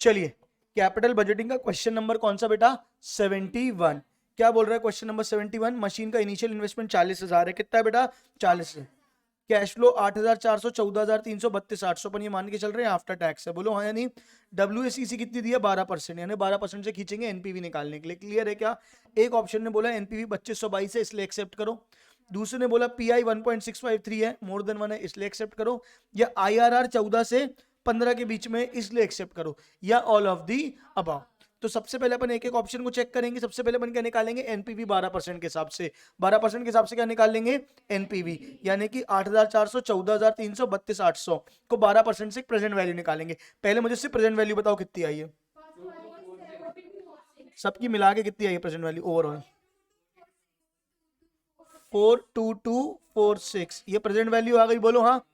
चलिए, capital budgeting का question number कौन सा बेटा? 71। क्या बोल रहा है क्वेश्चन नंबर 71? मशीन का इनिशियल इन्वेस्टमेंट 40,000 है। कितना है बेटा? 40। कैश फ्लो 8,400, 14,300, 32,800 ये मान के चल रहे हैं आफ्टर टैक्स है। बोलो हाँ या नहीं? WACC कितनी दी है? 12%, यानी 12% से खींचेंगे एनपीवी निकालने के लिए। क्लियर है क्या? एक ऑप्शन ने बोला एनपीवी 2522 है इसलिए एक्सेप्ट करो, दूसरे ने बोला पीआई 1.653 है, मोर देन 1 है इसलिए एक्सेप्ट करो, या आईआरआर 14 से 15 के बीच में इसलिए एक्सेप्ट करो, या ऑल ऑफ दी अबव। तो सबसे पहले अपन एक एक ऑप्शन को चेक करेंगे। सबसे पहले अपन क्या निकालेंगे? एनपीवी 12% के हिसाब से। 12% के हिसाब से क्या निकाल लेंगे? एनपीवी, यानी कि 8,400, 14,300, 32,800 को 12% से प्रेजेंट वैल्यू निकालेंगे। पहले मुझे सिर्फ प्रेजेंट वैल्यू बताओ कितनी आई है, सबकी मिला के कितनी आई है प्रेजेंट वैल्यू ओवरऑल? 42246 ये प्रेजेंट वैल्यू आ गई। बोलो हाँ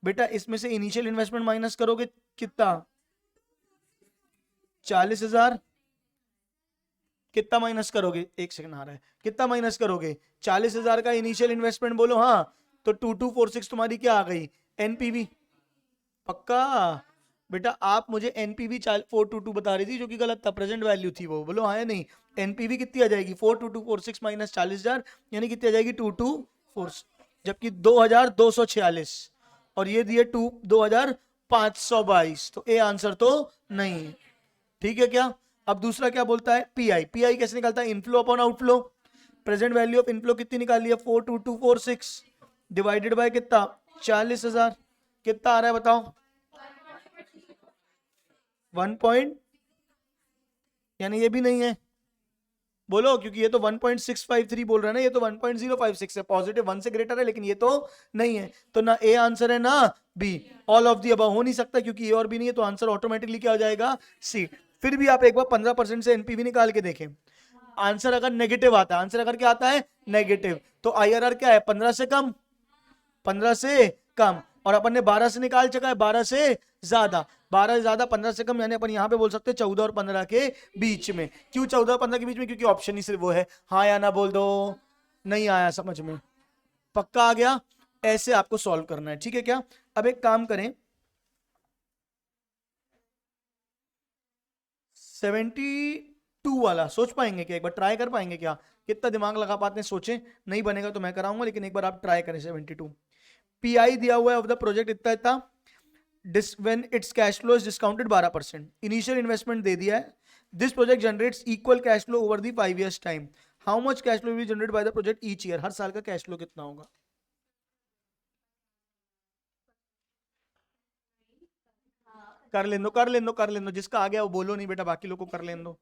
बेटा। इसमें से इनिशियल इन्वेस्टमेंट माइनस करोगे कितना? 40,000। कितना माइनस करोगे? एक सेकंड आ रहा है। कितना माइनस करोगे? 40,000 का इनिशियल इन्वेस्टमेंट। बोलो हाँ। तो 2246 तुम्हारी क्या आ गई? एनपीवी। पक्का बेटा? आप मुझे एनपीवी 422 बता रही थी जो कि गलत था, प्रेजेंट वैल्यू थी वो। बोलो हाँ या नहीं? एनपीवी कितनी आ जाएगी? 42246 माइनस 40,000 यानी कितनी आ जाएगी? 2246, जबकि 2,246, और ये दिए 2,522। तो ए आंसर तो नहीं। ठीक है क्या? अब दूसरा क्या बोलता है? पीआई। पीआई कैसे निकालता है? Inflow upon outflow. Present value of inflow कितनी निकाली है? 42246 डिवाइडेड बाय कितना? 40,000। कितना आ रहा है बताओ? 1 यानी ये भी नहीं है। बोलो, क्योंकि ये तो 1.653 बोल रहा है ना, ये तो 1.056 है, पॉजिटिव 1 से ग्रेटर है, लेकिन ये तो नहीं है। तो ना ए आंसर है ना B. All of the above हो नहीं सकता क्योंकि ए और बी नहीं है, तो आंसर ऑटोमेटिकली क्या हो जाएगा? सी। फिर भी आप एक बार 15% से एनपीवी निकाल के देखें। आंसर अगर नेगेटिव आता है, आंसर अगर क्या आता है? नेगेटिव, तो आईआरआर क्या है? 15 से कम, 15 से कम, और अपन ने 12 से निकाल चुका है, 12 से ज्यादा। 12 से ज्यादा, 15 से कम, यानी अपन यहां पे बोल सकते हैं 14 और 15 के बीच में। क्यों 14 और 15 के बीच में? क्योंकि ऑप्शन ही सिर्फ वो है। हाँ या ना बोल दो। नहीं आया समझ में? पक्का आ गया? ऐसे आपको सॉल्व करना है, ठीक है क्या? अब एक काम करें, 72 वाला सोच पाएंगे क्या? एक बार ट्राई कर पाएंगे क्या? कितना दिमाग लगा पाते हैं सोचें। नहीं बनेगा तो मैं कराऊंगा, लेकिन एक बार आप ट्राई करें। 72 पीआई दिया हुआ है ऑफ द प्रोजेक्ट इतना इतना, when its cash flow is discounted 12%, initial investment दे दिया है। This project generates equal cash flow over the 5 years time. How much cash flow will generate by the project each year? हर साल का cash flow कितना होगा? कर लें दो, कर लें दो, कर लें दो। जिसका आ गया वो बोलो नहीं बेटा, बाकी लोग को कर लें दो।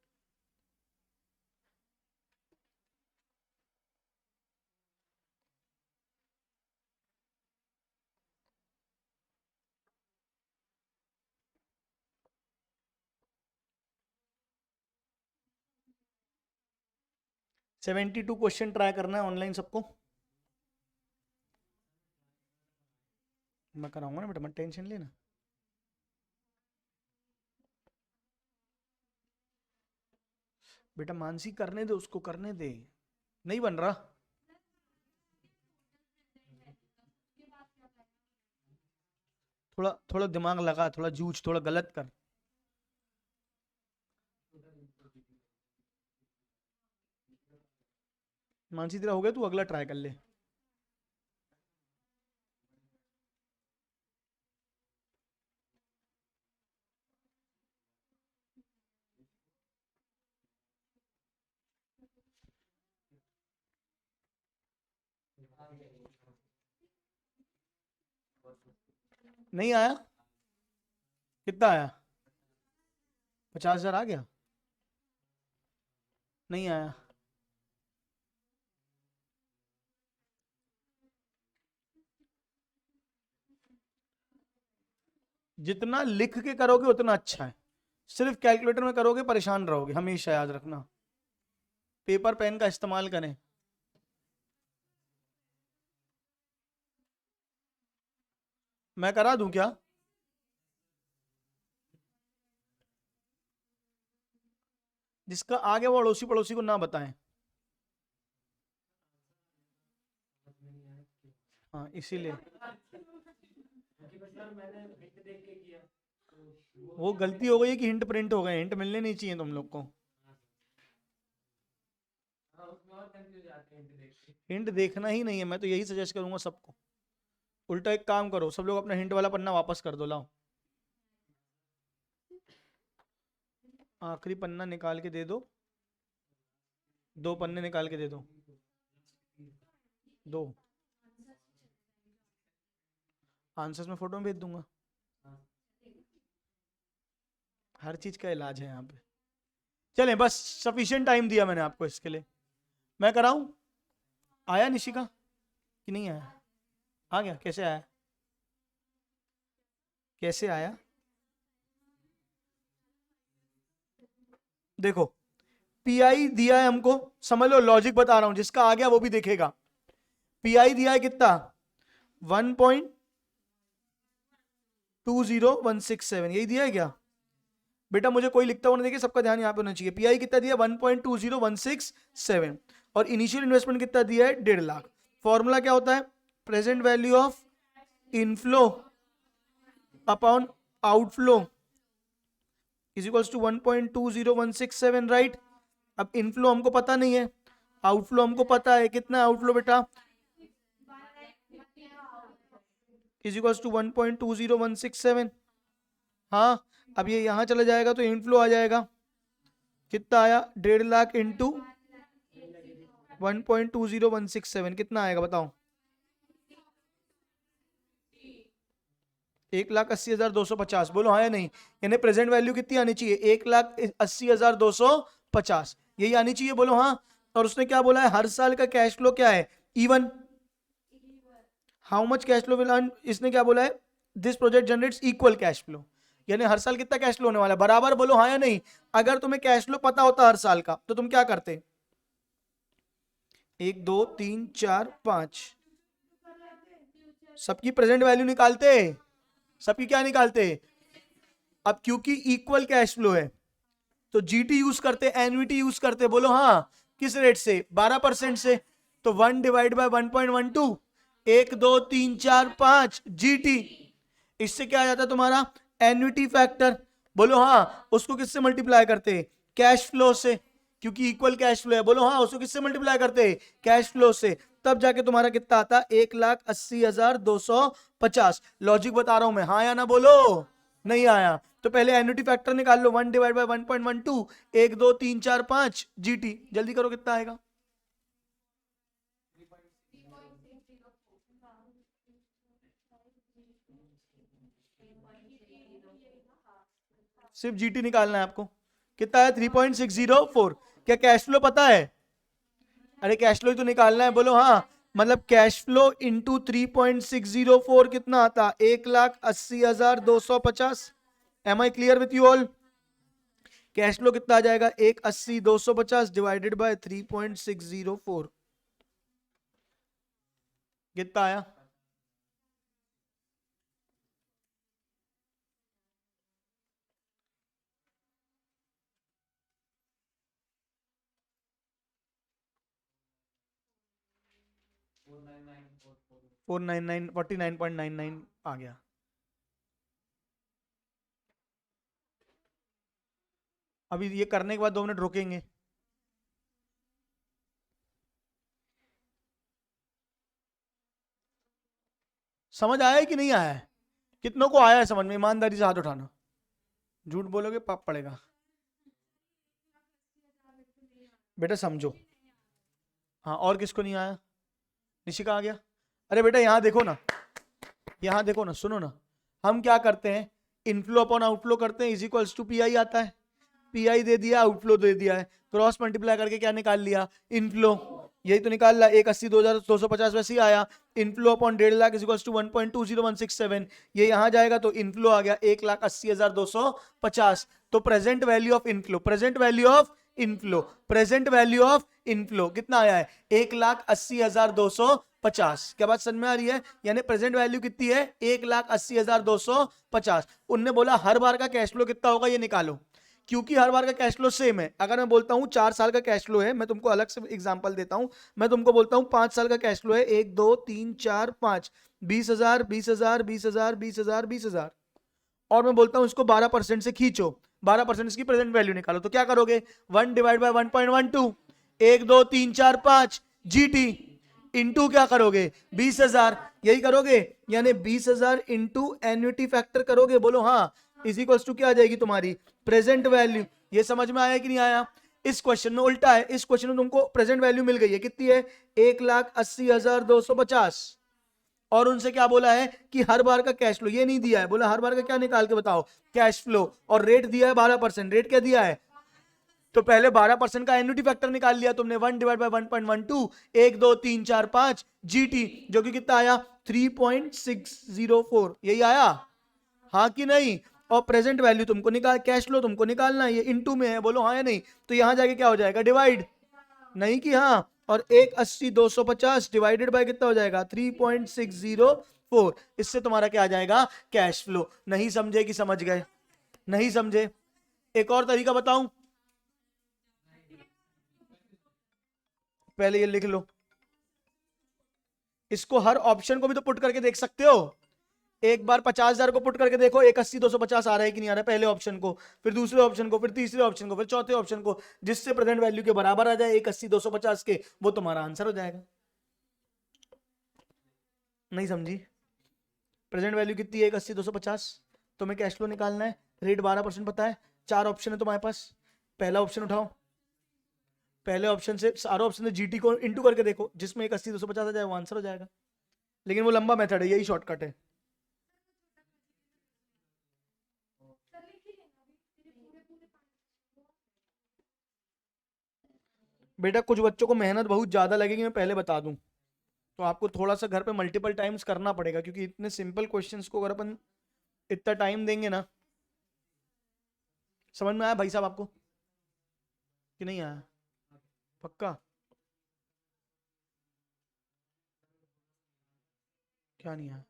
सेवेंटी टू क्वेश्चन ट्राई करना है ऑनलाइन सबको। मैं कराऊंगा ना बेटा, मत टेंशन लेना। बेटा मानसी करने दे, उसको करने दे। नहीं बन रहा? थोड़ा थोड़ा दिमाग लगा, थोड़ा जूझ, थोड़ा गलत कर। मानसी तेरा हो गया, तू अगला ट्राई कर ले। नहीं आया? कितना आया? 50,000 आ गया? नहीं आया? जितना लिख के करोगे उतना अच्छा है। सिर्फ कैलकुलेटर में करोगे परेशान रहोगे, हमेशा याद रखना। पेपर पेन का इस्तेमाल करें। मैं करा दूं क्या? जिसका आगे वो अड़ोसी पड़ोसी को ना बताएं। हाँ इसीलिए। वो गलती हो गई है कि हिंट प्रिंट हो गए, हिंट मिलने नहीं चाहिए तुम लोग को। हिंट देखना ही नहीं है, मैं तो यही सजेस्ट करूंगा सबको। उल्टा एक काम करो, सब लोग अपना हिंट वाला पन्ना वापस कर दो, लाओ आखिरी पन्ना निकाल के दे दो, 2 पन्ने निकाल के दे दो, 2 आंसर्स में फोटो में भेज दूंगा। हर चीज का इलाज है यहाँ पे। चलें, बस सफिशिएंट टाइम दिया मैंने आपको इसके लिए। मैं कराऊं? आया निशिका कि नहीं आया? आ गया? कैसे आया? कैसे आया? देखो, पीआई दिया है हमको, समझ लो लॉजिक बता रहा हूं, जिसका आ गया वो भी देखेगा। पीआई दिया है कितना? 1.20167, यही दिया है क्या बेटा? मुझे कोई लिखता हुआ नहीं देखिए, सबका ध्यान यहाँ पे होना चाहिए। पीआई कितना दिया? 1.20167। और इनिशियल इन्वेस्टमेंट कितना दिया है? 1.5 लाख। फॉर्मूला क्या होता है? Present value of inflow upon outflow is equals to 1.20167, right. अब इनफ्लो हमको पता नहीं है, आउटफ्लो हमको पता है। कितना है आउटफ्लो बेटा? Is equals to 1.20167। हाँ, अब ये यहां चला जाएगा तो इनफ्लो आ जाएगा। कितना आया? 1.5 लाख इंटू 1.20167, कितना आएगा बताओ? 1,80,250। बोलो हाँ या नहीं? यानी प्रेजेंट वैल्यू कितनी आनी चाहिए? 1,80,250, यही आनी चाहिए। बोलो हाँ। और उसने क्या बोला है? हर साल का कैश फ्लो क्या है? Even. How much cash flow will earn? इसने क्या बोला है? This project generates equal cash flow, यानी हर साल कितना कैश फ्लो होने वाला है? बराबर। बोलो हाँ या नहीं? अगर तुम्हें कैश फ्लो पता होता हर साल का तो तुम क्या करते? 1 2 3 4 5 सबकी प्रेजेंट वैल्यू निकालते, सबकी क्या निकालते? अब क्योंकि इक्वल कैश फ्लो है तो जीटी यूज करते, एनवीटी यूज करते। बोलो हाँ। किस रेट से? 12% से। तो 1 डिवाइड बाय 1.12, 1 2 3 4 5 जीटी। इससे क्या आ जाता है तुम्हारा? Annuity factor. बोलो हाँ। उसको किससे मल्टीप्लाई करते? कैश फ्लो से, क्योंकि इक्वल कैश फ्लो है। बोलो हाँ। उसको किससे मल्टीप्लाई करते? कैश फ्लो से। तब जाके तुम्हारा कितना आता? 1,80,250। लॉजिक बता रहा हूं मैं, हाँ या ना बोलो? नहीं आया तो पहले एन्युटी फैक्टर निकाल लो। 1 डिवाइड बाय 1.12, 1 2 3 4 5 जीटी। जल्दी करो, कितना आएगा? सिर्फ जीटी निकालना है आपको। कितना है? 3.604। क्या कैश फ्लो पता है? अरे कैश फ्लो ही तो निकालना है। बोलो हाँ। मतलब कैश फ्लो इंटू 3.604 कितना आता? 1,80,250। Am I clear with you all? Cash flow कितना आ जाएगा? 1,80,250 डिवाइडेड बाय 3.604, कितना आया? फोर नाइन नाइन 49.99 आ गया। अभी ये करने के बाद 2 मिनट रुकेंगे। समझ आया है कि नहीं आया है? कितनों को आया है समझ में? ईमानदारी से हाथ उठाना, झूठ बोलोगे पाप पड़ेगा। बेटा समझो। हाँ, और किसको नहीं आया? निशिका आ गया? अरे बेटा यहाँ देखो ना, यहाँ देखो ना, सुनो ना। हम क्या करते हैं? इनफ्लो अपॉन आउटफ्लो करते हैं, इज इक्वल्स टू पीआई आता है। पीआई दे दिया, आउटफ्लो दे दिया है, क्रॉस मल्टीप्लाई करके क्या निकाल लिया? इनफ्लो। यही तो निकाल ला। 1,80,250 वैसे ही आया। Inflow upon 1.5 lakh is equals to 1.20167। ये यहां जाएगा तो इनफ्लो आ गया 1,80,250। तो present value of inflow, present value of inflow, present value of inflow कितना आया है? 1,80,250। क्या बात समझ में आ रही है? यानी प्रेजेंट वैल्यू कितनी है? 1,80,250। उनने बोला हर बार का कैश फ्लो कितना होगा ये निकालो, क्योंकि हर बार का कैश फ्लो सेम है। अगर मैं बोलता हूं 4 साल का कैश फ्लो है, मैं तुमको अलग से एग्जांपल देता हूं। मैं तुमको बोलता हूं 5 साल का कैश फ्लो है, 1 2 3 4 5, 20,000 20,000 20,000 20,000 20,000। और मैं बोलता हूं इसको 12% से खींचो, 12% इसकी प्रेजेंट वैल्यू निकालो, तो क्या करोगे? 1 डिवाइड बाय 1.12, 1 2 3 4 5 जीटी इंटू क्या करोगे? 20,000, यही करोगे, यानी 20,000 इंटू एन्युटी फैक्टर करोगे, बोलो हाँ, इज इक्वल्स टू क्या आ जाएगी तुम्हारी? Present value. ये समझ में आया कि नहीं आया? इस क्वेश्चन में उल्टा है, इस क्वेश्चन में तुमको प्रेजेंट वैल्यू मिल गई है, कितनी है? 1,80,250, और उनसे क्या बोला है कि हर बार का कैश फ्लो, ये नहीं दिया है, बोला हर बार का क्या निकाल के बताओ? कैश फ्लो, और रेट दिया है 12%, रेट क्या दिया है? तो पहले 12% का एन्युटी फैक्टर निकाल लिया तुमने, 1 डिवाइड बाय 1.12, 1 2 3 4 5 जीटी, जो कि कितना आया? 3.604, यही आया, हाँ कि नहीं? और प्रेजेंट वैल्यू तुमको निकाल, कैश फ्लो तुमको निकालना है, ये इनटू में है, बोलो हाँ या नहीं? तो यहां जाके क्या हो जाएगा? डिवाइड, नहीं कि हाँ, और 180,250 डिवाइडेड बाय कितना हो जाएगा? 3.604, इससे तुम्हारा क्या आ जाएगा? Cash flow. नहीं समझे कि समझ गए? नहीं समझे? एक और तरीका बताऊं, पहले ये लिख लो, इसको हर ऑप्शन को भी तो पुट करके देख सकते हो। एक बार 50,000 को पुट करके देखो, 180,250 आ रहा है कि नहीं आ रहा है, पहले ऑप्शन को, फिर दूसरे ऑप्शन को, फिर तीसरे ऑप्शन को, फिर चौथे ऑप्शन को, जिससे प्रेजेंट वैल्यू के बराबर आ जाए 180,250 के, वो तुम्हारा आंसर हो जाएगा। नहीं समझी? प्रेजेंट वैल्यू कितनी है? 180,250, तुम्हें कैश फ्लो निकालना है, रेट 12% पता है, 4 ऑप्शन है तुम्हारे पास, पहला ऑप्शन उठाओ, पहले ऑप्शन से सारे ऑप्शन से जीटी को इंटू करके देखो, जिसमें 180,250 आ जाए वो आंसर हो जाएगा। लेकिन वो लंबा मेथड है, यही शॉर्टकट है। बेटा कुछ बच्चों को मेहनत बहुत ज्यादा लगेगी, मैं पहले बता दूं, तो आपको थोड़ा सा घर पे मल्टीपल टाइम्स करना पड़ेगा, क्योंकि इतने सिंपल क्वेश्चंस को अगर अपन इतना टाइम देंगे ना। समझ में आया भाई साहब आपको कि नहीं आया? पक्का? क्या नहीं आया?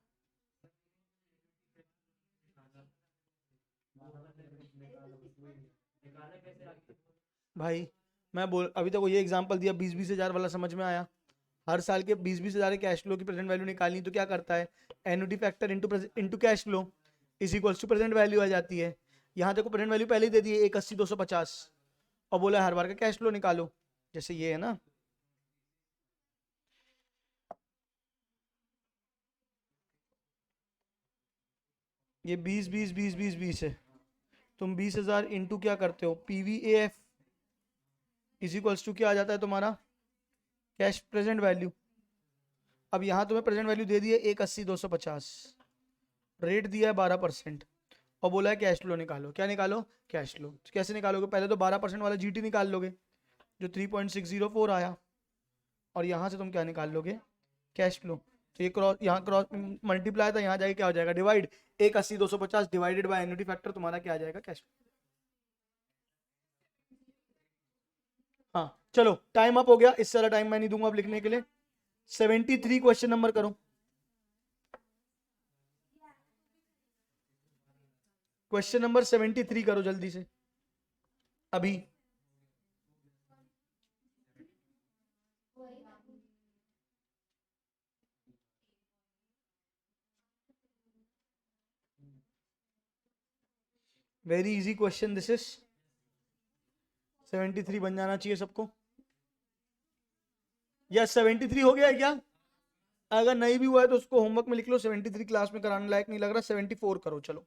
भाई मैं बोल, अभी तक वो ये एग्जांपल दिया, 20-20 हजार वाला समझ में आया? हर साल के 20-20 हजार कैश फ्लो की प्रेजेंट वैल्यू निकालनी, तो क्या करता है? Annuity factor into cash flow is equals to present value आ जाती है। यहाँ देखो प्रेजेंट वैल्यू पहले ही दे दी है 180,250, और बोला है हर बार का कैश फ्लो निकालो, जैसे ये है ना। ये 20 20 20 20 20 है, तुम 20,000 इंटू क्या करते हो? PVAF इज इक्वल्स टू क्या आ जाता है तुम्हारा? Cash present value. अब यहाँ तुम्हें प्रेजेंट वैल्यू दे दी है 180,250, रेट दिया है 12%, और बोला है कैश फ्लो निकालो। क्या निकालो? Cash flow. कैसे निकालोगे? पहले तो 12% वाला जीटी निकाल लोगे, जो 3.604 आया, और यहाँ से तुम क्या निकाल लोगे? Cash flow. तो ये क्रॉस, यहाँ क्रॉस मल्टीप्लाई था, यहाँ जाके क्या हो जाएगा? Divide, 180,250 divided by annuity factor, तुम्हारा क्या आ जाएगा? Cash flow. हाँ चलो, टाइम अप हो गया, इससे ज्यादा टाइम मैं नहीं दूंगा अब लिखने के लिए। 73 क्वेश्चन नंबर करो, क्वेश्चन नंबर 73 करो जल्दी से अभी। Very easy question this is. 73 बन जाना चाहिए सबको। या 73 हो गया है क्या? अगर नहीं भी हुआ है तो उसको होमवर्क में लिख लो, 73 क्लास में कराने लायक नहीं लग रहा, 74 करो चलो।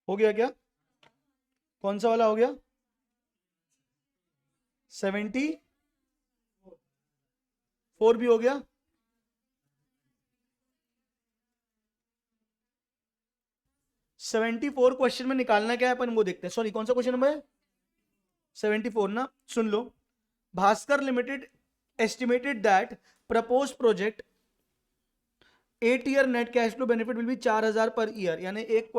हो गया क्या? कौन सा वाला हो गया? 74 भी हो गया। 74 क्वेश्चन में निकालना क्या है अपन वो देखते हैं। सॉरी, कौन सा क्वेश्चन नंबर है? 74 ना। सुन लो, Bhaskar limited estimated that proposed project 8 year net cash flow benefit will be 4000 per year. यानी एक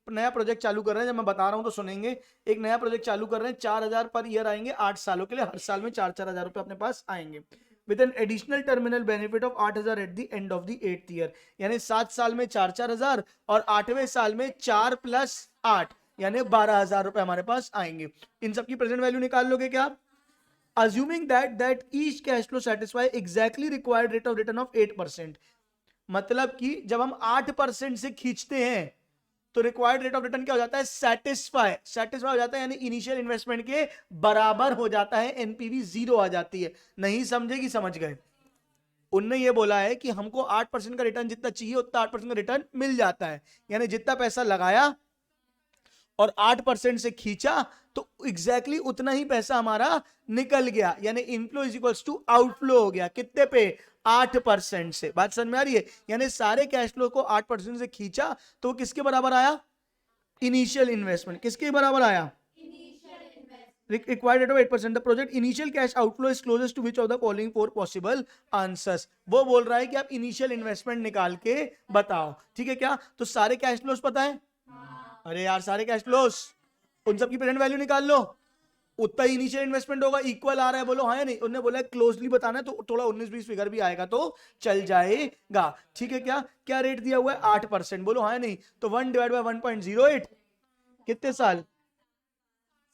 नया प्रोजेक्ट चालू कर रहे हैं, जब मैं बता रहा हूं तो सुनेंगे। एक नया प्रोजेक्ट चालू कर रहे हैं, 4000 पर ईयर आएंगे 8 सालों के लिए, हर साल में 4-4 हजार रुपए अपने पास आएंगे, with an additional terminal benefit of 8000 at the end of the 8th year. यानी 7 साल में 4-4 हजार और 8वें साल में 4 + 8 यानी 12,000 रुपए हमारे पास आएंगे। इन सब की प्रेजेंट वैल्यू निकाल लोगे क्या आप? Assuming that each cash flow satisfy exactly required rate of return of 8%। मतलब कि जब हम 8% से खींचते हैं तो रिक्वायर्ड रेट ऑफ रिटर्न क्या हो जाता है? सेटिस्फाई हो जाता है, यानी इनिशियल इन्वेस्टमेंट के बराबर हो जाता है, एनपीवी 0 आ जाती है। नहीं समझे कि समझ गए? उनने ये बोला है कि हमको 8% का रिटर्न जितना चाहिए उतना 8% का रिटर्न मिल जाता है, यानी जितना पैसा लगाया और 8% से खींचा तो एग्जैक्टली उतना ही पैसा हमारा निकल गया, यानी inflow is equals to outflow हो गया। कितने पे? 8% से। बात समझ में आ रही है? यानी सारे कैश फ्लो को 8% से खींचा तो वो किसके बराबर आया? Initial investment. किसके बराबर आया? required rate of 8%। the project initial cash outflow is closest to which of the following 4 possible answers। वो बोल रहा है कि आप इनिशियल इन्वेस्टमेंट निकाल के बताओ, ठीक है क्या? तो सारे कैश फ्लोस पता है? अरे यार, सारे कैश फ्लोस, उन सब की प्रेजेंट वैल्यू निकाल लो, उतना ही इनिशियल इन्वेस्टमेंट होगा। इक्वल आ रहा है, बोलो हाँ या नहीं? उन्होंने बोला क्लोजली बताना है तो थोड़ा 19-20 फिगर भी आएगा तो चल जाएगा, ठीक है क्या? क्या रेट दिया हुआ है? 8%, बोलो हाँ या नहीं? तो 1 / 1.08 कितने साल?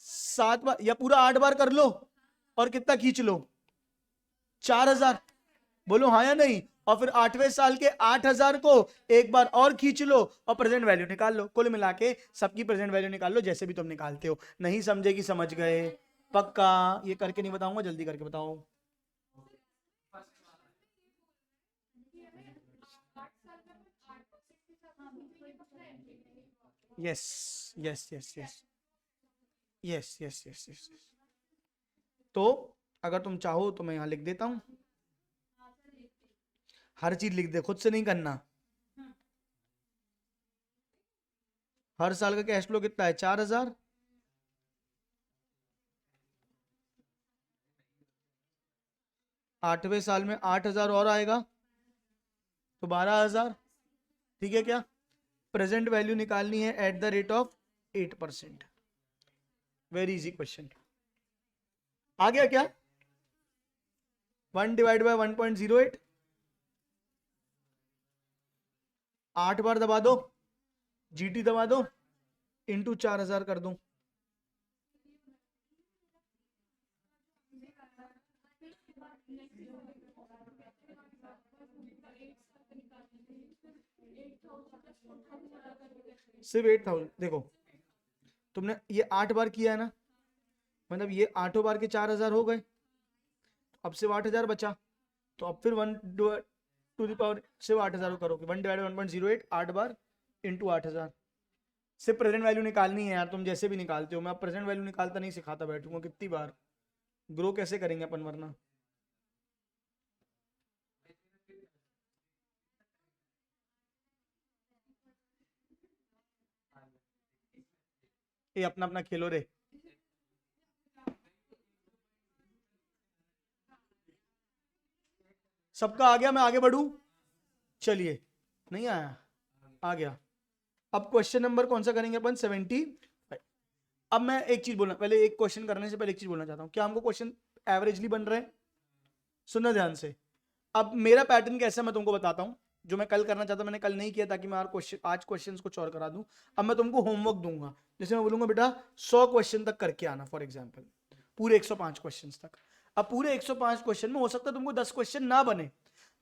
7 बार या पूरा 8 बार कर लो और कितना खींच लो? 4000, बोलो हाँ या नहीं? और फिर 8वें साल के 8000 को एक बार और खींच लो और प्रेजेंट वैल्यू निकाल लो। कुल मिला के सबकी प्रेजेंट वैल्यू निकाल लो, जैसे भी तुम निकालते हो। नहीं समझे कि समझ गए? पक्का? ये करके नहीं बताऊंगा, जल्दी करके बताओ। Yes yes yes yes yes yes yes yes. तो अगर तुम चाहो तो मैं यहां लिख देता हूं, हर चीज लिख दे, खुद से नहीं करना। हर साल का कैश फ्लो कितना है? 4000। 8वें साल में 8000 और आएगा तो 12,000, ठीक है क्या? प्रेजेंट वैल्यू निकालनी है at the rate of 8%। Very easy question. आ गया क्या? 1 / 1.08, 8 बार दबा दो, जीटी दबा दो, इंटू 4000 कर दो। सिर्फ 8000। देखो, तुमने ये 8 बार किया है ना, मतलब ये 8 बार के 4000 हो गए, अब सिर्फ 8000 बचा। तो अब फिर 1 टू द पावर सिर्फ 8000 करोगे। 1 / 1.08, 8 बार इंटू 8000। सिर्फ प्रेजेंट वैल्यू निकालनी है यार, तुम जैसे भी निकालते हो। मैं अब प्रेजेंट वैल्यू निकालता नहीं सिखाता बैठूंगा कितनी बार। ग्रो कैसे करेंगे अपन वरना? ये अपना अपना खेलो रे। सबका आ गया? मैं आगे बढ़ू? चलिए, नहीं आया? आ गया। अब क्वेश्चन नंबर कौन सा करेंगे अपन? 75। अब मैं एक चीज बोलना, पहले एक क्वेश्चन करने से पहले एक चीज बोलना चाहता हूं। क्या हमको क्वेश्चन एवरेजली बन रहे हैं? सुनना ध्यान से। अब मेरा पैटर्न कैसा है मैं तुमको बताता हूं। जो मैं कल करना चाहता, मैंने कल नहीं किया ताकि मैं आज क्वेश्चन कुछ और करा दूं। अब मैं तुमको होमवर्क दूंगा, जैसे मैं बोलूंगा बेटा 100 क्वेश्चन तक करके आना, फॉर एग्जाम्पल पूरे 105 क्वेश्चन तक। अब पूरे 105 क्वेश्चन में हो सकता है तुमको 10 क्वेश्चन ना बने,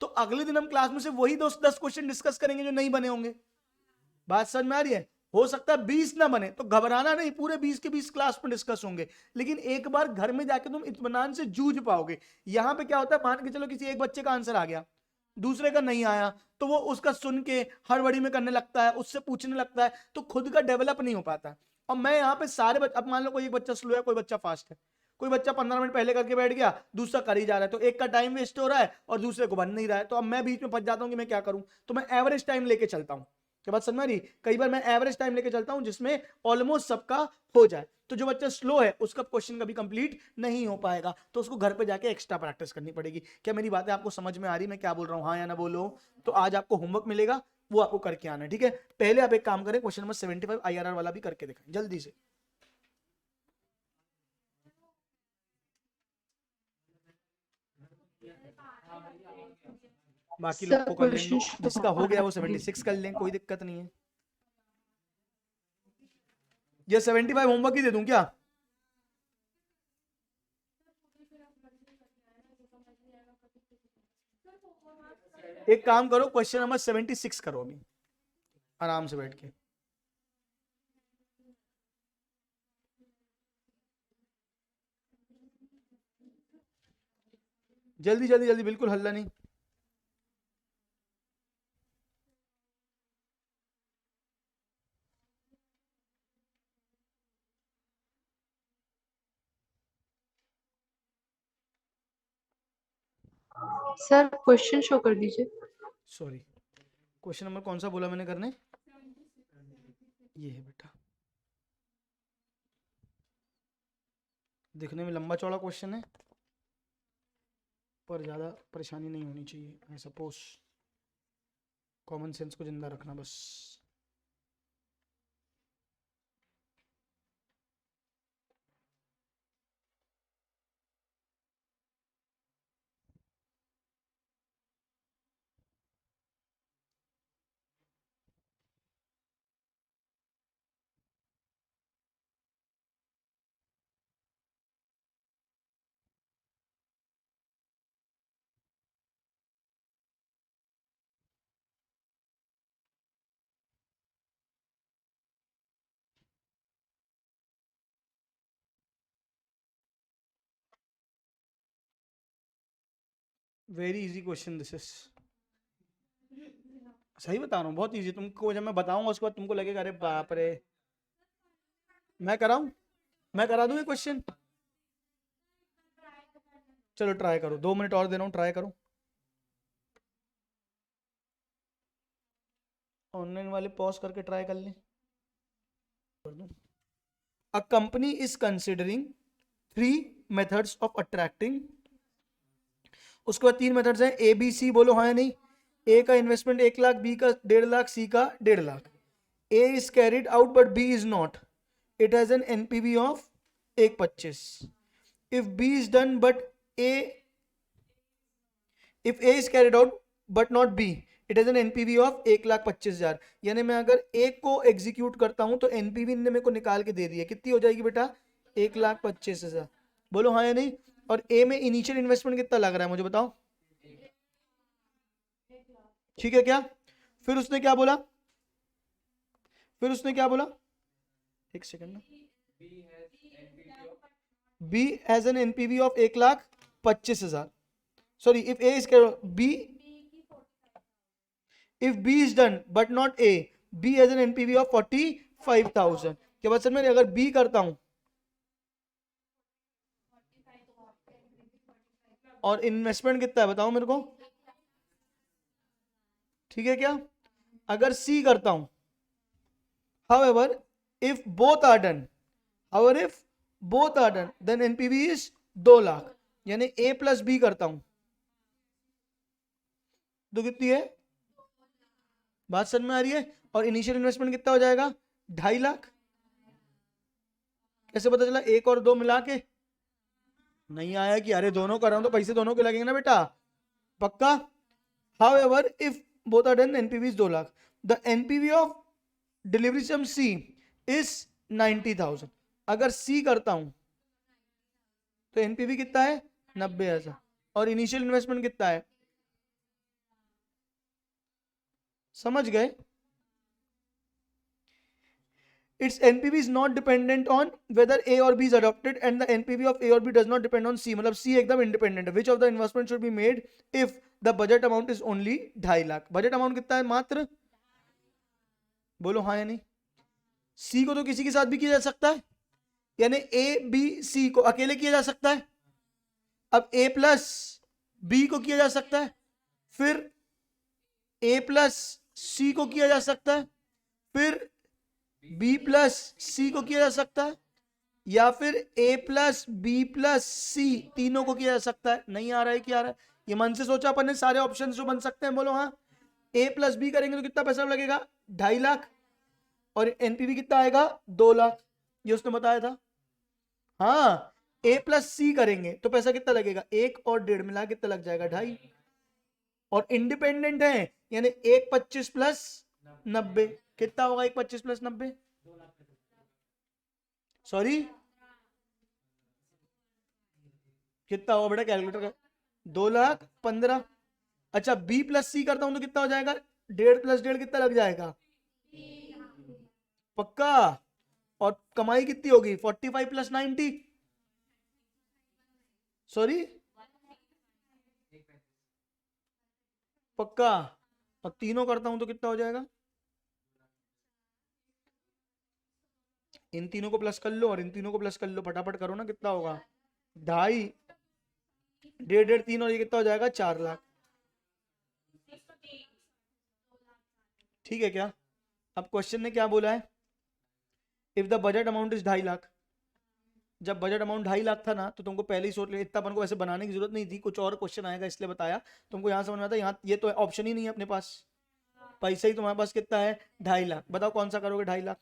तो अगले दिन हम क्लास में से वही 10 क्वेश्चन डिस्कस करेंगे जो नहीं बने होंगे। बात समझ में आ रही है? हो सकता है 20 ना बने, तो घबराना नहीं, पूरे 20 के 20 क्लास में डिस्कस होंगे, लेकिन एक बार घर में जाके तुम इत्मीनान से जूझ पाओगे। यहां पे क्या होता है, मान के चलो किसी एक बच्चे का आंसर आ गया, दूसरे का नहीं आया, तो वो उसका सुन के हड़बड़ी में करने लगता है, उससे पूछने लगता है, तो खुद का डेवलप नहीं हो पाता। और मैं यहाँ पे सारे अब मान लो कोई एक बच्चा स्लो है, कोई बच्चा फास्ट है, कोई बच्चा 15 मिनट पहले करके बैठ गया, दूसरा कर ही जा रहा है, तो एक का टाइम वेस्ट हो रहा है और दूसरे को बन नहीं रहा है, तो अब मैं बीच में फंस जाता हूँ कि मैं क्या करूं। तो मैं एवरेज टाइम लेके चलता हूँ। क्या बात समझ रही? कई बार मैं एवरेज टाइम लेके चलता हूं जिसमें ऑलमोस्ट सबका हो जाए, तो जो बच्चा स्लो है उसका क्वेश्चन कभी कंप्लीट नहीं हो पाएगा, तो उसको घर पे जाके एक्स्ट्रा प्रैक्टिस करनी पड़ेगी। क्या मेरी बातें आपको समझ में आ रही, मैं क्या बोल रहा हूँ, हाँ या ना बोलो? तो आज आपको होमवर्क मिलेगा, वो आपको करके आना है, ठीक है? पहले आप एक काम करें, क्वेश्चन नंबर 75 IRR वाला भी करके दिखाएं जल्दी से। बाकी लोग सर को कर लेने क्वेश्चन दो, जिसका हो गया वो 76 कर लें, कोई दिक्कत नहीं है। ये 75 होमवर्क ही दे दूं क्या? एक काम करो, क्वेश्चन नंबर 76 करो अभी आराम से बैठ के। जल्दी जल्दी जल्दी, बिल्कुल हल्ला नहीं। सर क्वेश्चन शो कर दीजिए। सॉरी, क्वेश्चन नंबर कौन सा बोला मैंने करने? ये है बेटा, दिखने में लंबा चौड़ा क्वेश्चन है, पर ज़्यादा परेशानी नहीं होनी चाहिए। आई सपोज कॉमन सेंस को जिंदा रखना बस। Very easy question this is, सही बता रहा हूँ, बहुत इजी। तुमको जब मैं बताऊंगा उसके बाद तुमको लगेगा अरे बाप रे। मैं कराऊं? मैं करा दूं ये क्वेश्चन? चलो ट्राई करो, 2 मिनट और दे रहा हूँ, ट्राई करो। ऑनलाइन वाले पॉज करके ट्राई कर लें। A company is considering 3 methods of attracting, उसके बाद 3 मेथड्स हैं, ए बी सी, बोलो हाँ या नहीं? ए का इन्वेस्टमेंट 1 लाख, बी का 1.5 लाख, सी का 1.5 lakh. A is carried out but B is not, it has an NPV of 1.25। If B is done but A, if A is carried out but not B, it has an NPV of 1,25,000। यानी मैं अगर ए को execute करता हूं तो NPV ने मेरे को निकाल के दे दिया, कितनी हो जाएगी बेटा? 1,25,000। बोलो हाँ या नहीं? और ए में इनिशियल इन्वेस्टमेंट कितना लग रहा है मुझे बताओ? ठीक है क्या? फिर उसने क्या बोला? फिर उसने क्या बोला? एक सेकंड ना। B has an NPV of 1,25,000। Sorry, if A is B, if B is done but not A, B has an NPV of 45,000। क्या बात समझ में? अगर B करता हूं और इन्वेस्टमेंट कितना है बताओ मेरे को? ठीक है क्या? अगर C करता हूं, however if both are done, however if both are done then NPV is 2 lakh. यानी A प्लस B करता हूं तो कितनी है? बात समझ में आ रही है? और इनिशियल इन्वेस्टमेंट कितना हो जाएगा? 2.5 लाख। कैसे पता चला? 1 और 2 मिला के नहीं आया कि अरे दोनों कर रहा हूं तो पैसे दोनों के लगेंगे ना बेटा, पक्का? However, if both are done, NPV is 2 lakh. The NPV of delivery sum C is 90,000। अगर C करता हूं तो NPV कितना है? 90,000। और इनिशियल इन्वेस्टमेंट कितना है? समझ गए? its NPV is not dependent on whether A or B is adopted, and the NPV of A or B does not depend on C. मतलब C एकदम independent है. Which of the investment should be made if the budget amount is only 2.5 lakh? Budget amount कितना है? मात्र, बोलो हाँ या नहीं. C को तो किसी के साथ भी किया जा सकता है, यानी A B C को अकेले किया जा सकता है. अब A प्लस B को किया जा सकता है, फिर A प्लस C को किया जा सकता है, फिर B प्लस C को किया जा सकता है, या फिर A plus B plus C तीनों को किया जा सकता है. नहीं आ रहा है, क्या आ रहा है? ये मन से सोचा अपन ने सारे ऑप्शंस जो बन सकते हैं, बोलो हाँ. A प्लस B करेंगे तो कितना पैसा लगेगा? 2.5 लाख. और एनपीवी कितना आएगा? 2 लाख. ये उसने बताया था. हाँ, A प्लस C करेंगे तो पैसा कितना लगेगा? 1 और 1.5 मिला कितना लग जाएगा? 2.5. और इंडिपेंडेंट है, यानी 1.25 प्लस 90 कितना होगा? 1.25 प्लस 90, सॉरी कितना होगा बेटा? कैलकुलेटर का 2,15,000. अच्छा, B प्लस C करता हूं तो कितना हो जाएगा? 1.5 प्लस 1.5 कितना लग जाएगा? पक्का. और कमाई कितनी होगी? 45 प्लस 90, सॉरी पक्का. और तीनों करता हूं तो कितना हो जाएगा? इन तीनों को प्लस कर लो और इन तीनों को प्लस कर लो, फटाफट करो ना. कितना होगा? 2.5, 1.5, 3 और ये कितना हो जाएगा? 4 लाख. ठीक है क्या? अब क्वेश्चन ने क्या बोला है? If the budget amount is 2.5 lakh. जब बजट अमाउंट 2.5 लाख था ना, तो तुमको पहले ही सोच लिया. इतना अपन को ऐसे बनाने की जरूरत नहीं थी, कुछ और क्वेश्चन आएगा इसलिए बताया. तुमको यहाँ समझ में आता है, यहाँ ये तो ऑप्शन ही नहीं है अपने पास. पैसा ही तुम्हारे पास कितना है? 2.5 लाख. बताओ कौन सा करोगे? 2.5 लाख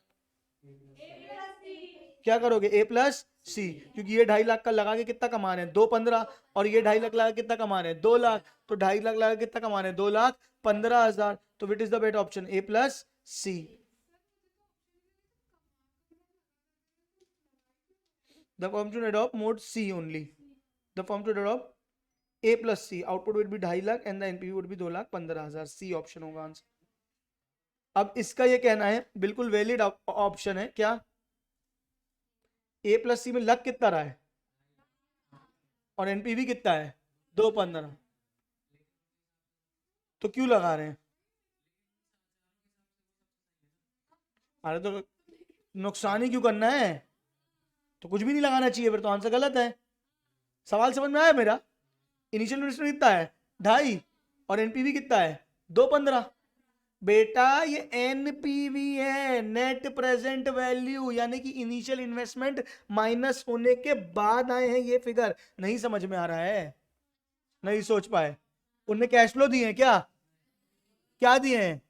क्या करोगे? A प्लस C, क्योंकि ये 2.5 लाख का लगा के कितना कमा रहे हैं? 2.15. और ये 2.5 लाख लगा के कितना कमा रहे हैं? 2 लाख. तो 2.5 लाख लगा के कितना कमा रहे हैं? 2,15,000. तो which is the better option? A plus C. The firm should adopt mode C only. The firm should adopt A plus C. Output will be 2.5 lakh and the NPV would be 2,15,000. C option होगा answer. अब इसका ये कहना है बिल्कुल valid option है. क्या? A plus C में लग कितना रहा है और NPV कितना है? 2.15. तो क्यों लगा रहे हैं? अरे तो नुकसान ही क्यों करना है? तो कुछ भी नहीं लगाना चाहिए, फिर तो आंसर गलत है. सवाल समझ में आया मेरा? इनिशियल इन्वेस्टमेंट कितना है? 2.5. और एनपीवी कितना है? 2.15. बेटा ये एनपीवी है, नेट प्रेजेंट वैल्यू, यानी कि इनिशियल इन्वेस्टमेंट माइनस होने के बाद आए हैं ये फिगर. नहीं समझ में आ रहा है? नहीं सोच पाए? उनने कैश फ्लो दिए हैं क्या? क्या दिए हैं?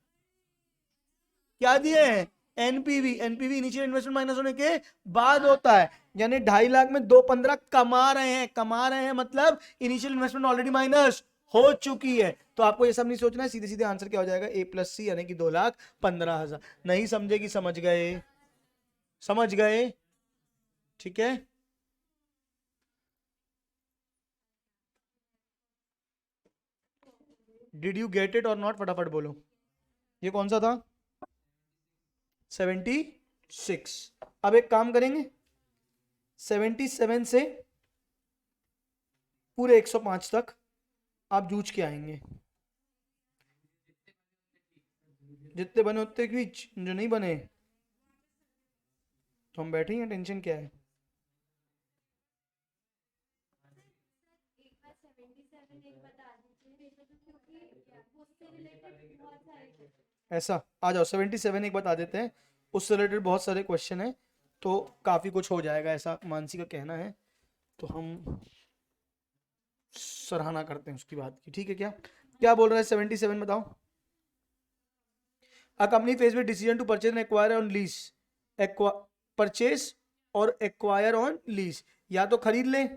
क्या दिए हैं? NPV. NPV initial investment minus होने के बाद होता है, यानी 2.5 लाख में 2.15 कमा रहे हैं. कमा रहे हैं मतलब इनिशियल इन्वेस्टमेंट ऑलरेडी माइनस हो चुकी है. तो आपको ये सब नहीं सोचना है, सीधे सीधे आंसर क्या हो जाएगा? A प्लस C, यानी कि 2,15,000. नहीं समझे कि समझ गए? समझ गए? ठीक है. डिड यू गेट इट और नॉट? फटाफट बोलो. ये कौन सा था? 76. अब एक काम करेंगे, 77 से पूरे 105 तक आप जूझ के आएंगे. जितने बने उतने क्विज, जो नहीं बने तो हम बैठे हैं. टेंशन क्या है? ऐसा आ जाओ, 77 एक बता देते हैं, उससे रिलेटेड बहुत सारे क्वेश्चन है, तो काफी कुछ हो जाएगा, ऐसा मानसी का कहना है. तो हम सराहना करते हैं उसकी बात की. ठीक है. क्या क्या बोल रहा है 77? बताओ. A company face with decision to purchase and acquire on lease. Purchase और एक्वायर ऑन लीज, या तो खरीद लें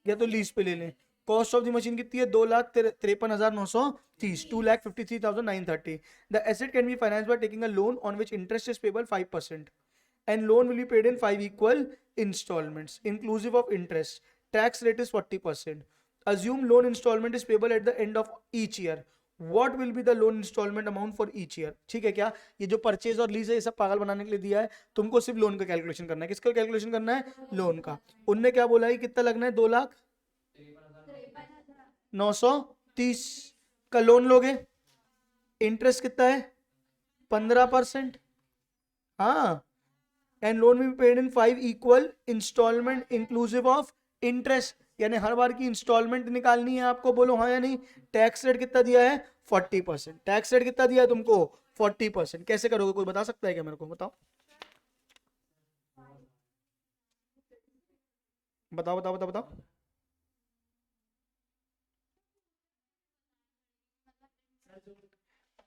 या तो लीज पे ले लें. कॉस्ट ऑफ द मशीन कितनी है? 2,53,930, 2,53,930. The asset can be finance by taking a loan on which interest is payable 5% and loan will be paid in 5 equal installments inclusive of interest. Tax rate is 40%. Assume loan installment is payable at the end of each year. What will be the loan instalment amount for each year. ठीक है क्या, ये जो purchase और lease है ये सब पागल बनाने के लिए दिया है, तुमको सिर्फ लोन का कैलकुलेशन करना है। किसका कैलकुलेशन करना है? लोन का। उनने क्या बोला है, कितना लगना है? 2,930 का लोन लोगे। इंटरेस्ट कितना है? 15%। हाँ, and loan will be paid in 5 equal instalment inclusive of interest, यानी हर बार की इंस्टॉलमेंट निकालनी है आपको। बोलो हाँ या नहीं। टैक्स रेट कितना दिया है? 40%। टैक्स रेट कितना दिया है तुमको? 40%। कैसे करोगे, कोई बता सकता है क्या मेरे को? बताओ बताओ बताओ बताओ बताओ।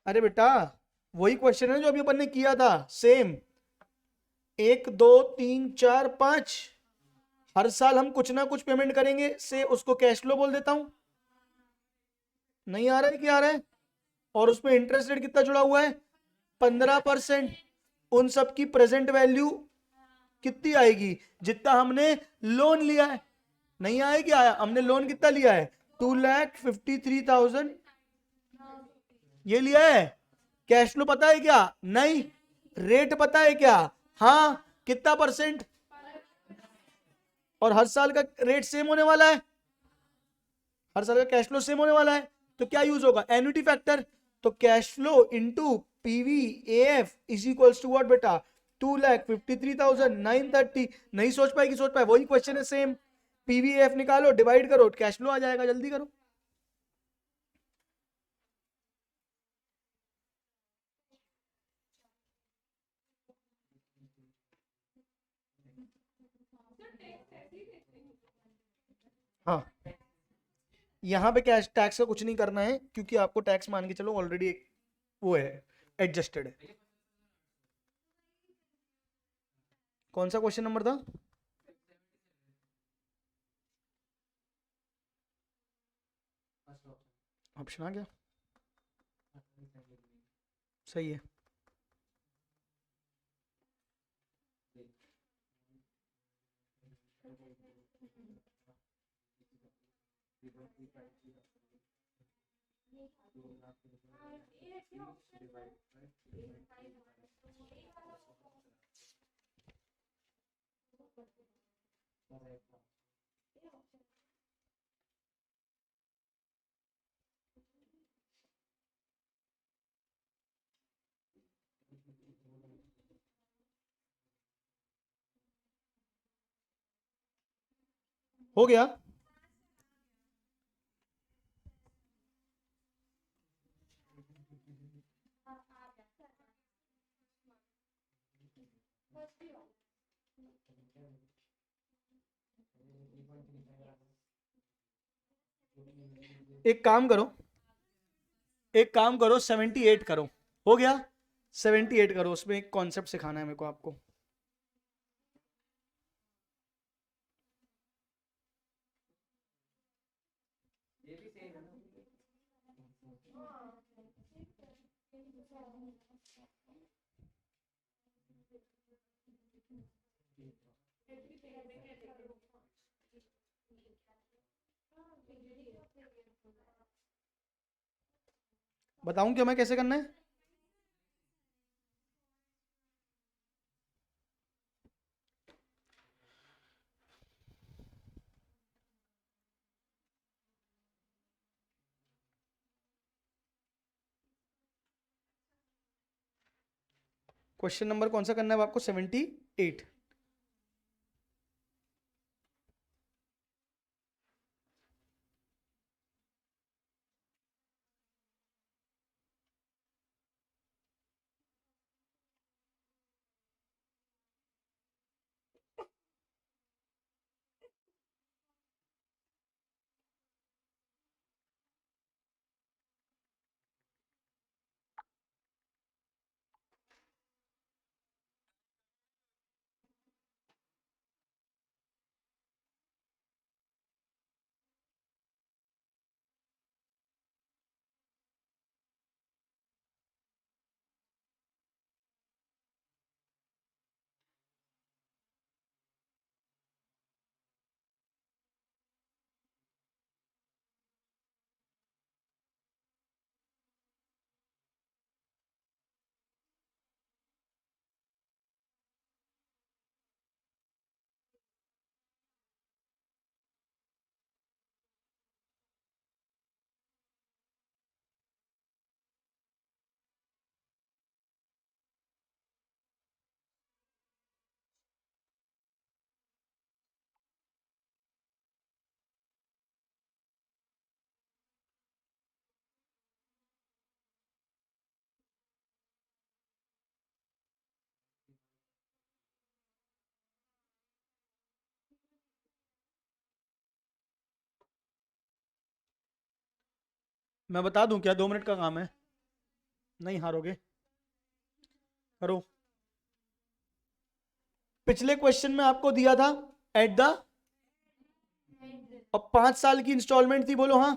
अरे बेटा, वही क्वेश्चन है जो अभी अपन ने किया था, सेम। 1 2 3 4 5, हर साल हम कुछ ना कुछ पेमेंट करेंगे, से उसको कैश फ्लो बोल देता हूं। नहीं आ रहा है? क्या आ रहा है? और उसमें इंटरेस्ट रेट कितना जुड़ा हुआ है? 15%। उन सब की प्रेजेंट वैल्यू कितनी आएगी? जितना हमने लोन लिया है। नहीं आएगी? आया, हमने लोन कितना लिया है? 2,53,000 ये लिया है। कैश फ्लो पता है क्या? नहीं। रेट पता है क्या? हाँ। कितना परसेंट? और हर साल का रेट सेम होने वाला है, हर साल का कैश फ्लो सेम होने वाला है। तो क्या यूज होगा? Annuity factor. तो cash flow into PV F is equals to what बेटा? 2,53,930। नहीं सोच पाएगी? सोच पाए, वही क्वेश्चन है सेम। पीवी एफ निकालो, डिवाइड करो, कैश फ्लो आ जाएगा। जल्दी करो। हाँ, यहाँ पे कैश टैक्स का कुछ नहीं करना है, क्योंकि आपको टैक्स मान के चलो ऑलरेडी एक वो है, एडजस्टेड है। कौन सा क्वेश्चन नंबर था? ऑप्शन आ गया, सही है। हो गया। एक काम करो, एक काम करो, 78 करो। हो गया। 78 करो, उसमें एक कॉन्सेप्ट सिखाना है मेरे को आपको। बताऊं क्या मैं कैसे करना है? क्वेश्चन नंबर कौन सा करना है आपको? 78। मैं बता दूं क्या? 2 मिनट का काम है, नहीं हारोगे, करो। पिछले क्वेश्चन में आपको दिया था एट द, अब 5 साल की इंस्टॉलमेंट थी, बोलो हाँ।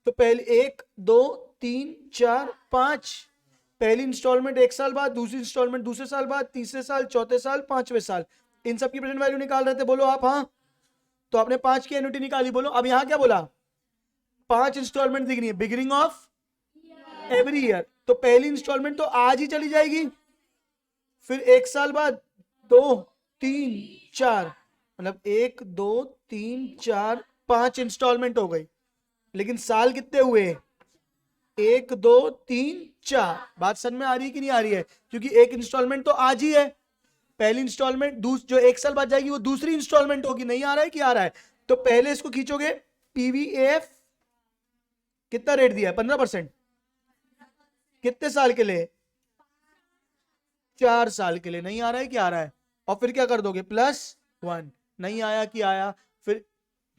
तो पहले 1 2 3 4 5, पहली इंस्टॉलमेंट 1 साल बाद, दूसरी इंस्टॉलमेंट दूसरे साल बाद, तीसरे साल, चौथे साल, 5वें साल, इन सब की प्रेजेंट वैल्यू निकाल रहे थे, बोलो आप हाँ। तो आपने 5 की एन्युटी निकाली, बोलो। अब यहां क्या बोला? 5 इंस्टॉलमेंट दिख रही है, बिगिनिंग ऑफ एवरी ईयर, तो पहली इंस्टॉलमेंट तो आज ही चली जाएगी, फिर 1 साल बाद 2 3 4, मतलब 1 2 3 4 5 इंस्टॉलमेंट हो गई। लेकिन साल कितने हुए? 1 2 3 4। बात समझ में आ रही है कि नहीं आ रही है? क्योंकि एक इंस्टॉलमेंट तो आज ही है, पहली इंस्टॉलमेंट जो 1 साल बाद जाएगी वो दूसरी इंस्टॉलमेंट होगी। नहीं आ रहा है कि आ रहा है? तो पहले इसको खींचोगे, पीवीएफ कितना रेट दिया है? 15%। कितने साल के लिए? 4 साल के लिए। नहीं आ रहा है कि आ रहा है? और फिर क्या कर दोगे? +1। नहीं आया कि आया? फिर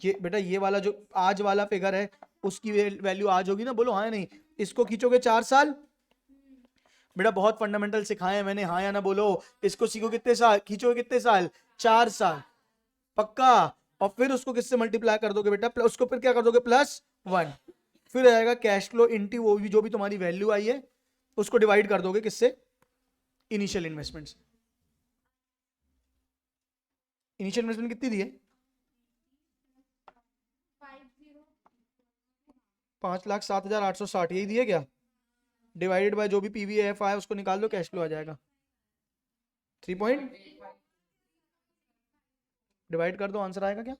ये बेटा, ये वाला जो आज वाला फिगर है उसकी वैल्यू आज होगी ना, बोलो हाँ या नहीं? इसको खींचोगे 4 साल, बेटा बहुत फंडामेंटल सिखाए हैं मैंने, हाँ या ना बोलो। इसको सीखो कितने साल खींचोगे? कितने साल? 4 साल, पक्का। और फिर उसको किससे मल्टीप्लाई कर दोगे बेटा? उसको फिर क्या कर दोगे? +1। फिर आएगा कैश फ्लो इंटू वो भी जो भी तुम्हारी वैल्यू आई है, उसको डिवाइड कर दोगे किससे? Initial investment. इनिशियल इन्वेस्टमेंट कितनी दी है? 5,07,860, यही दिए क्या? डिवाइडेड बाय जो भी पीवीएफ आया उसको निकाल दो, कैश फ्लो आ जाएगा 3 पॉइंट, डिवाइड कर दो, आंसर आएगा क्या?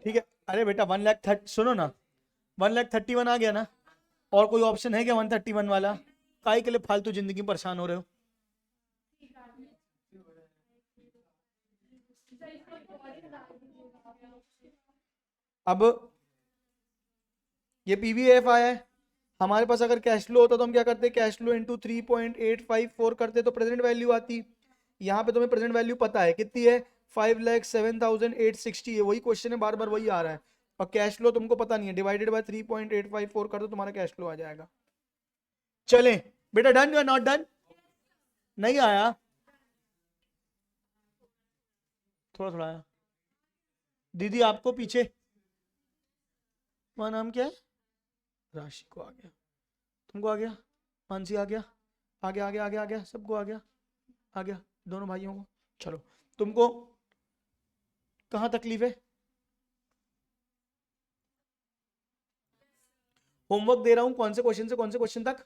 ठीक है। अरे बेटा 1,30,000, सुनो ना, 1,31,000 आ गया ना? और कोई ऑप्शन है क्या 131 वाला? काहे के लिए फालतू जिंदगी में परेशान हो रहे हो? अब ये पीवीएफ आया है, हमारे पास अगर कैश फ्लो होता तो हम क्या करते? कैश फ्लो इंटू 3.854 करते तो प्रेजेंट वैल्यू आती। यहाँ पे तुम्हें प्रेजेंट वैल्यू पता है कितनी है? 5,07,860 है। वही क्वेश्चन है, बार बार वही आ रहा है। और कैश फ्लो तुमको पता नहीं है, डिवाइडेड बाय 3.854 कर दो, तुम्हारा कैश फ्लो आ जाएगा। चलें बेटा, डन या नॉट डन? नहीं आया? थोड़ा थोड़ा आया। दीदी आपको पीछे, वहाँ नाम क्या है? राशि को आ गया, तुमको आ गया, मानसी आ गया, आ गया आ गया आ गया आ गया, सबको आ गया, आ गया दोनों भाइयों को। चलो, तुमको कहाँ तकलीफ है? होमवर्क दे रहा हूं, कौन से क्वेश्चन से कौन से क्वेश्चन तक?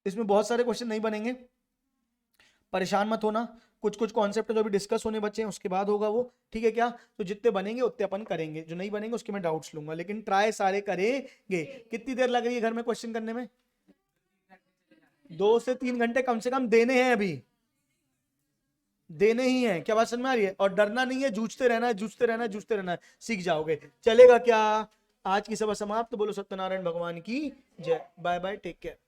इसमें बहुत सारे क्वेश्चन नहीं बनेंगे, परेशान मत होना। कुछ कुछ कॉन्सेप्ट जो भी डिस्कस होने बचे हैं उसके बाद होगा वो, ठीक है क्या? तो जितने बनेंगे उतने अपन करेंगे, जो नहीं बनेंगे उसके मैं डाउट्स लूंगा, लेकिन ट्राई सारे करेंगे। कितनी देर लग रही है घर में क्वेश्चन करने में? 2 से 3 घंटे कम से कम देने हैं, अभी देने ही हैं। क्या बात समझ में आ रही है? और डरना नहीं है, जूझते रहना है, जूझते रहना है, जूझते रहना है, सीख जाओगे। चलेगा क्या? आज की सभा समाप्त। बोलो सत्यनारायण भगवान की जय। Bye bye, take care.